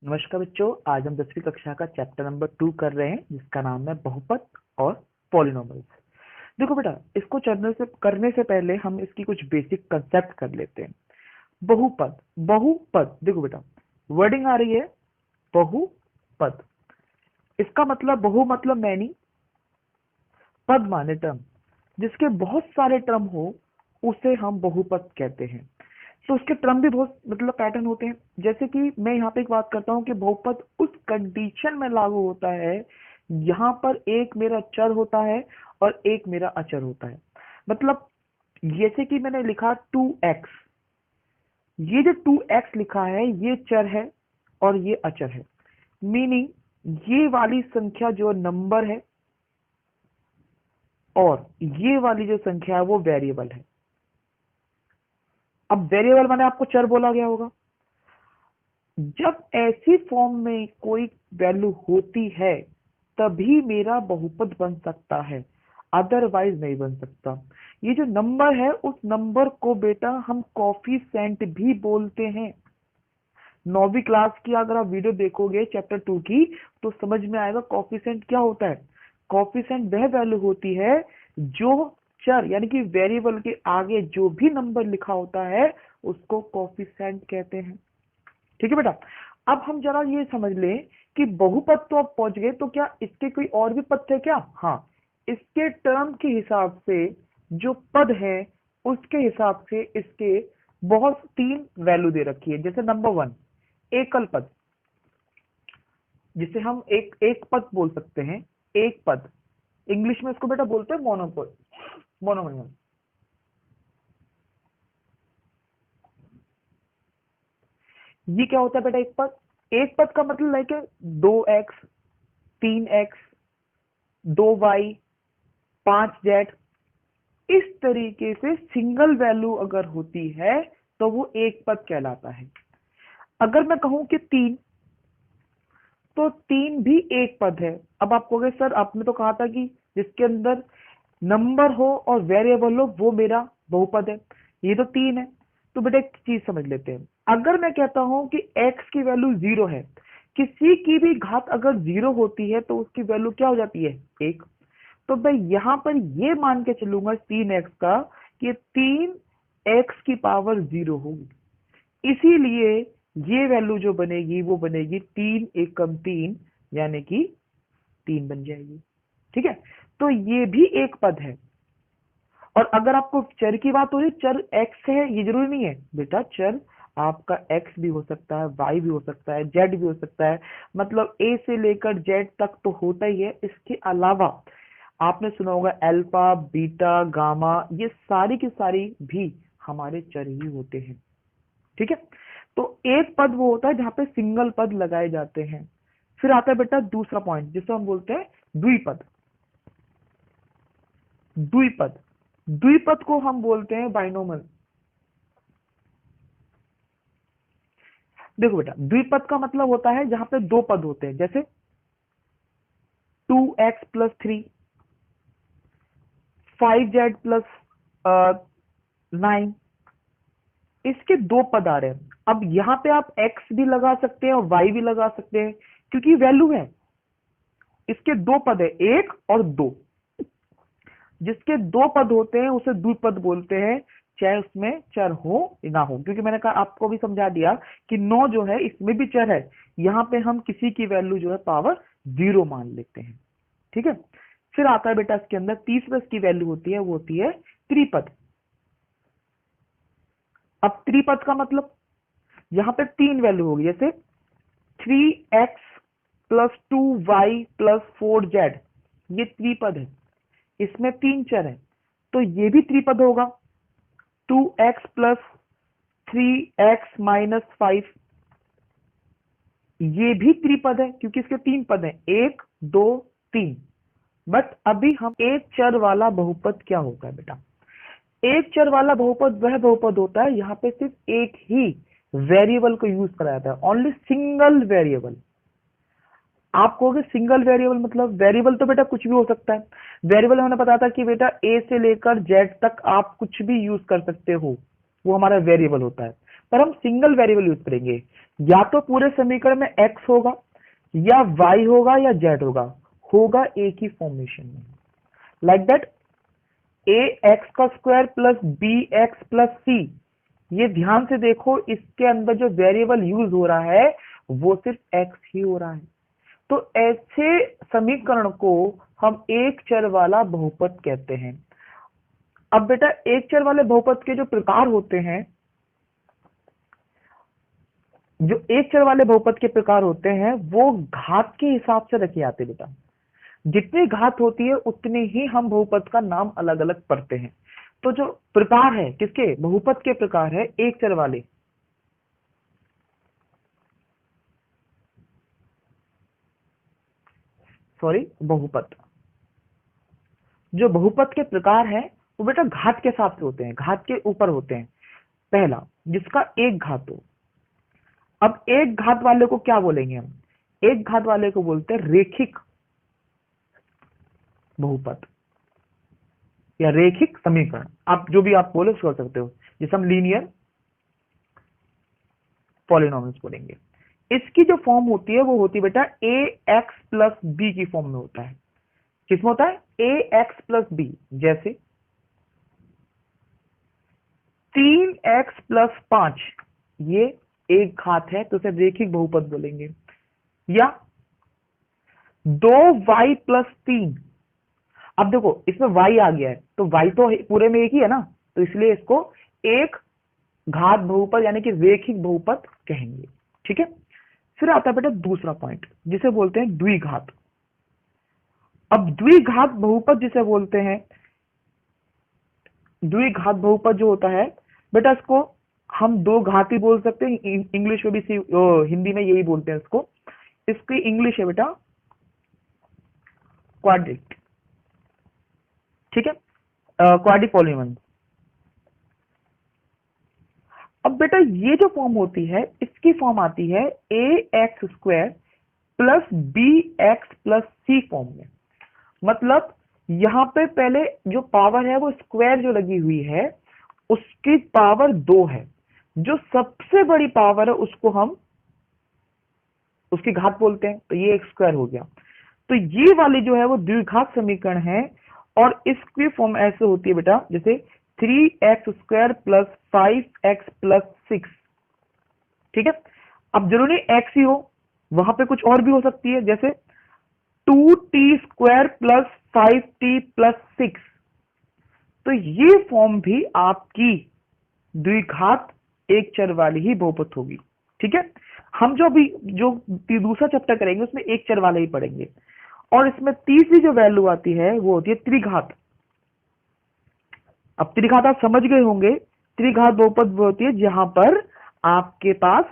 नमस्कार बच्चों, आज हम 10वीं कक्षा का चैप्टर नंबर 2 कर रहे हैं जिसका नाम है बहुपद और पॉलिनोमियल्स। देखो बेटा, इसको करने से पहले हम इसकी कुछ बेसिक कंसेप्ट कर लेते हैं। बहुपद, बहुपद देखो बेटा, वर्डिंग आ रही है बहुपद। इसका मतलब बहु मतलब मैनी, पद माने टर्म, जिसके बहुत सारे टर्म हो उसे हम बहुपद कहते हैं। तो उसके टर्म भी बहुत मतलब पैटर्न होते हैं। जैसे कि मैं यहाँ पे एक बात करता हूँ कि बहुपद उस कंडीशन में लागू होता है यहाँ पर एक मेरा चर होता है और एक मेरा अचर होता है। मतलब जैसे कि मैंने लिखा 2x, ये जो 2x लिखा है ये चर है और ये अचर है। मीनिंग ये वाली संख्या जो नंबर है और ये वाली जो संख्या है वो वेरिएबल है। अब वेरिएबल माने आपको चर बोला गया होगा। जब ऐसी फॉर्म में कोई वैल्यू होती है तभी मेरा बहुपद बन सकता है, अदरवाइज नहीं बन सकता। ये जो नंबर है उस नंबर को बेटा हम कोफिशिएंट भी बोलते हैं। 9वीं क्लास की अगर आप वीडियो देखोगे चैप्टर 2 की तो समझ में आएगा कोफिशिएंट क्या होता है। कोफिशिएंट वह वैल्यू होती है जो चर यानी कि वेरिएबल के आगे जो भी नंबर लिखा होता है उसको कोफिशिएंट कहते हैं। ठीक है बेटा, अब हम जरा ये समझ लें कि बहुपद तो अब पहुंच गए, तो क्या इसके कोई और भी पद थे क्या? हाँ, इसके टर्म के हिसाब से जो पद है उसके हिसाब से इसके बहुत 3 वैल्यू दे रखी है। जैसे नंबर 1 एकल पद, जिसे हम एक पद बोल सकते हैं। एक पद इंग्लिश में इसको बेटा बोलते हैं मोनोपद, मोनोमियल। ये क्या होता है बेटा एक पद? एक पद का मतलब like 2x, 3x, 2y, 5z, इस तरीके से सिंगल वैल्यू अगर होती है तो वो एक पद कहलाता है। अगर मैं कहूं कि 3, तो 3 भी एक पद है। अब आप कहोगे सर आपने तो कहा था कि जिसके अंदर नंबर हो और वेरिएबल हो वो मेरा बहुपद है, ये तो 3 है। तो बेटा एक चीज समझ लेते हैं, अगर मैं कहता हूं कि x की वैल्यू 0 है, किसी की भी घात अगर 0 होती है तो उसकी वैल्यू क्या हो जाती है? 1। तो मैं यहां पर ये मान के चलूंगा 3x का कि 3x की पावर 0 होगी। इसीलिए ये वैल्यू जो बनेगी वो बनेगी 3 एकम 3, यानी कि 3 बन जाएगी। ठीक है, तो ये भी एक पद है। और अगर आपको चर की बात हो रही, चर x है ये जरूरी नहीं है बेटा, चर आपका x भी हो सकता है, y भी हो सकता है, z भी हो सकता है। मतलब a से लेकर z तक तो होता ही है। इसके अलावा आपने सुना होगा अल्फा, बीटा, गामा, ये सारी की सारी भी हमारे चर ही होते हैं। ठीक है, तो एक पद वो होता है जहां पे सिंगल पद लगाए जाते हैं। फिर आता है बेटा दूसरा पॉइंट जिसे हम बोलते हैं द्विपद। द्विपद, द्विपद को हम बोलते हैं बाइनोमल। देखो बेटा, द्विपद का मतलब होता है जहां पे दो पद होते हैं। जैसे 2x प्लस 3, 5z प्लस 9, इसके दो पद आ रहे हैं। अब यहाँ पे आप x भी लगा सकते हैं और y भी लगा सकते हैं क्योंकि वैल्यू है। इसके दो पद है, 1 और 2। जिसके दो पद होते हैं उसे द्विपद बोलते हैं, चाहे उसमें चर हो ना हो। क्योंकि मैंने कहा आपको भी समझा दिया कि 9 जो है इसमें भी चर है, यहाँ पे हम किसी की वैल्यू जो है पावर 0 मान लेते हैं। ठीक है, फिर आता है बेटा इसके अंदर तीसरा इसकी वैल्यू होती है, वो होती है त्रिपद। अब त्रिपद का मतलब यहाँ पे 3 वैल्यू होगी। जैसे 3x plus 2y plus 4z, ये त्रिपद है, इसमें 3 चर है तो ये भी त्रिपद होगा। 2x प्लस 3x माइनस 5, ये भी त्रिपद है क्योंकि इसके 3 पद हैं, 1 2 3। बट अभी हम एक चर वाला बहुपद क्या होता है बेटा? एक चर वाला बहुपद वह बहुपद होता है यहाँ पे सिर्फ एक ही वेरिएबल को यूज करा जाता है, ओनली सिंगल वेरिएबल। आप कहोगे सिंगल वेरिएबल मतलब? वेरिएबल तो बेटा कुछ भी हो सकता है। वेरिएबल मैंने बताया था कि बेटा ए से लेकर जेड तक आप कुछ भी यूज कर सकते हो, वो हमारा वेरिएबल होता है। पर हम सिंगल वेरिएबल यूज करेंगे। या तो पूरे समीकरण में x होगा या y होगा या z होगा एक ही फॉर्मेशन में, लाइक दैट ए एक्स का square plus b x plus c. ये ध्यान से देखो, इसके अंदर जो वेरिएबल यूज हो रहा है वो सिर्फ एक्स ही हो रहा है। तो ऐसे समीकरण को हम एक चर वाला बहुपद कहते हैं। अब बेटा एक चर वाले बहुपद के जो प्रकार होते हैं, जो एक चर वाले बहुपद के प्रकार होते हैं वो घात के हिसाब से रखे जाते हैं बेटा। जितनी घात होती है उतने ही हम बहुपद का नाम अलग अलग पढ़ते हैं। तो जो प्रकार है किसके, बहुपद के प्रकार है एक चर वाले, सॉरी बहुपद, जो बहुपद के प्रकार है वो बेटा घात के हिसाब से होते हैं, घात के ऊपर होते हैं। पहला जिसका एक घात हो। अब एक घात वाले को क्या बोलेंगे हम, एक घात वाले को बोलते हैं रेखिक बहुपद या रेखिक समीकरण, आप जो भी आप बोले उसको कर सकते हो, जिसे हम लीनियर पॉलिनॉमियल्स बोलेंगे। इसकी जो फॉर्म होती है वो होती है बेटा ए एक्स प्लस बी की फॉर्म में होता है। किसमें होता है, ए एक्स प्लस बी। जैसे 3x प्लस 5 ये एक घात है तो उसे रेखिक बहुपद बोलेंगे। या 2y प्लस 3, अब देखो इसमें y आ गया है तो y तो पूरे में एक ही है ना, तो इसलिए इसको एक घात बहुपद यानी कि रेखिक बहुपद कहेंगे। ठीक है, फिर आता है बेटा दूसरा पॉइंट जिसे बोलते हैं द्विघात। अब द्विघात बहुपद जिसे बोलते हैं, द्विघात बहुपद जो होता है बेटा इसको हम दो घात ही बोल सकते हैं, इंग्लिश में भी हिंदी में यही बोलते हैं इसको। इसकी इंग्लिश है बेटा क्वाड्रिक। ठीक है, क्वाड्रिक पॉलीनॉमियल। अब बेटा ये जो फॉर्म होती है इसकी फॉर्म आती है a x square plus b x plus c form में। मतलब यहां पे पहले जो पावर है वो स्क्वायर जो लगी हुई है उसकी पावर 2 है, जो सबसे बड़ी पावर है उसको हम उसकी घात बोलते हैं, तो ये एक स्क्वायर हो गया। तो ये वाली जो है वो द्विघात समीकरण है और इसकी फॉर्म ऐसे होती है बेटा जैसे 3x square plus 5x plus 6। ठीक है, अब जरूरी x ही हो, वहां पे कुछ और भी हो सकती है, जैसे 2t square plus 5t plus 6। तो ये फॉर्म भी आपकी द्विघात एक चर वाली ही बहुपद होगी। ठीक है, हम जो दूसरा चैप्टर करेंगे उसमें एक चर वाले ही पढ़ेंगे। और इसमें तीसरी जो वैल्यू आती है वो होती है त्रिघात। अब त्रिघात आप समझ गए होंगे, त्रिघात बहुपद वो होती है जहां पर आपके पास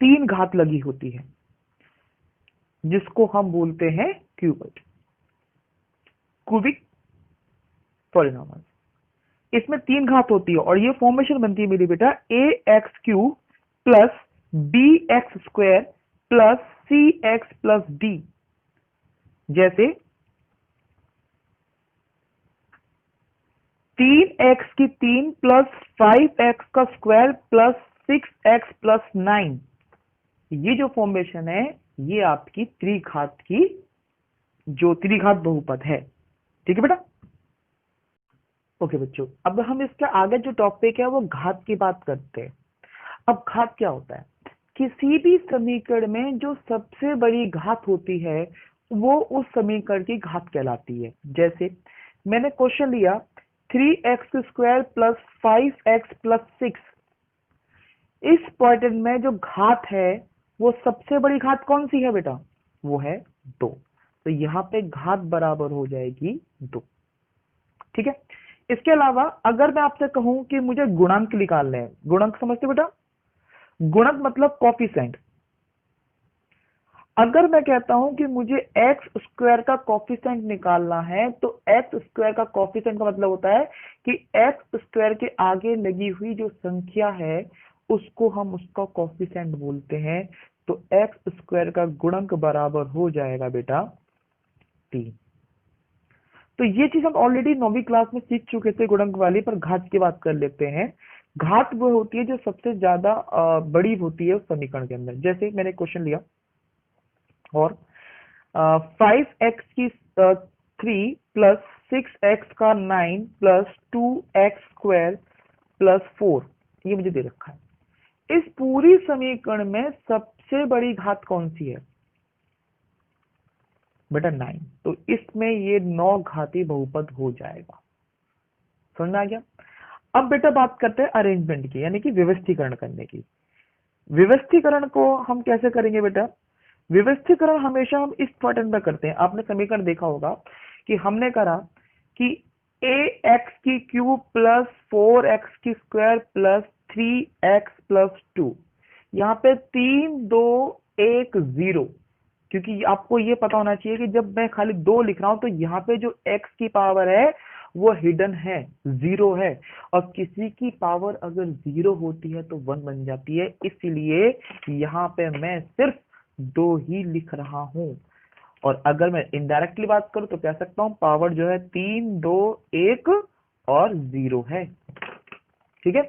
3 घात लगी होती है, जिसको हम बोलते हैं क्यूबिक पॉलिनॉमियल। इसमें 3 घात होती है और ये फॉर्मेशन बनती है मेरी बेटा a x cube plus b x square plus c x plus d. जैसे 3x की 3 प्लस 5x का स्क्वायर प्लस 6x प्लस 9। ये जो फॉर्मेशन है ये आपकी त्रिघात की जो त्रिघात बहुपद है। ठीक है बेटा, ओके बच्चों, अब हम इसके आगे जो टॉपिक है वो घात की बात करते हैं। अब घात क्या होता है, किसी भी समीकरण में जो सबसे बड़ी घात होती है वो उस समीकरण की घात कहलाती है। जैसे मैंने क्वेश्चन लिया 3x square plus 5x plus 6, इस पॉइंट में जो घात है वो सबसे बड़ी घात कौन सी है बेटा, वो है 2। तो यहां पे घात बराबर हो जाएगी 2। ठीक है, इसके अलावा अगर मैं आपसे कहूं कि मुझे गुणांक निकालने हैं, गुणांक समझते बेटा, गुणक मतलब कॉफिशिएंट। अगर मैं कहता हूं कि मुझे एक्स स्क्वायर का कॉफिशिएंट निकालना है तो एक्स स्क्वायर का कॉफिशिएंट का मतलब होता है कि एक्स स्क्वायर के आगे लगी हुई जो संख्या है उसको हम उसका कॉफिशिएंट बोलते हैं। तो एक्स स्क्वायर का गुणक बराबर हो जाएगा बेटा 3। तो ये चीज हम ऑलरेडी 9वीं क्लास में सीख चुके थे गुणक वाली, पर घात की बात कर लेते हैं। घात वो होती है जो सबसे ज्यादा बड़ी होती है उस समीकरण के अंदर। जैसे मैंने क्वेश्चन लिया और 5x की 3 प्लस 6x का 9 प्लस 2x स्क्वायर प्लस 4 ये मुझे दे रखा है। इस पूरी समीकरण में सबसे बड़ी घात कौन सी है बेटा? 9। तो इसमें ये 9 घाती बहुपद हो जाएगा। समझ में आ गया? अब बेटा बात करते हैं अरेंजमेंट की, यानी कि व्यवस्थीकरण करने की। व्यवस्थीकरण को हम कैसे करेंगे बेटा? व्यवस्थीकरण हमेशा हम इस पैटर्न में करते हैं। आपने समीकरण देखा होगा कि हमने करा कि ax की क्यूब प्लस 4x की स्क्वायर प्लस 3x प्लस 2, यहाँ पे 3 2 1 0, क्योंकि आपको ये पता होना चाहिए कि जब मैं खाली 2 लिख रहा हूं तो यहाँ पे जो x की पावर है वो हिडन है, 0 है, और किसी की पावर अगर 0 होती है तो 1 बन जाती है। इसलिए यहाँ पे मैं सिर्फ 2 ही लिख रहा हूं। और अगर मैं इनडायरेक्टली बात करूं तो कह सकता हूं पावर जो है 3 2 1 और 0 है। ठीक है,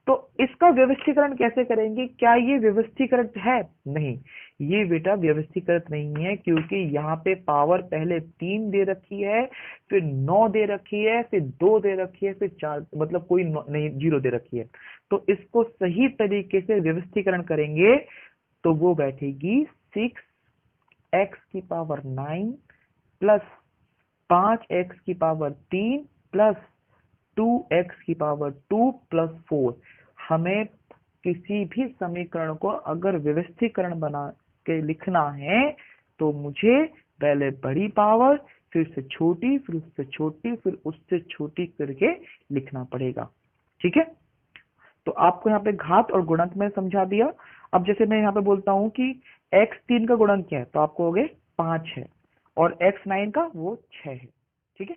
तो इसका व्यवस्थीकरण कैसे करेंगे? क्या ये व्यवस्थीकृत है? नहीं, ये बेटा व्यवस्थीकृत नहीं है, क्योंकि यहाँ पे पावर पहले 3 दे रखी है, फिर 9 दे रखी है, फिर 2 दे रखी है, फिर 4, मतलब कोई नहीं, 0 दे रखी है। तो इसको सही तरीके से व्यवस्थीकरण करेंगे तो वो बैठेगी 6x की पावर 9 प्लस 5x की पावर 3 प्लस 2x की पावर 2 प्लस 4। हमें किसी भी समीकरण को अगर व्यवस्थीकरण बना के लिखना है तो मुझे पहले बड़ी पावर, फिर से छोटी, फिर उससे छोटी, फिर उससे छोटी करके लिखना पड़ेगा। ठीक है, तो आपको यहाँ पे घात और गुणक में समझा दिया। अब जैसे मैं यहाँ पे बोलता हूँ कि x3 का गुणक क्या है, तो आपको हो गए 5 है, और x9 का वो 6 है। ठीक है।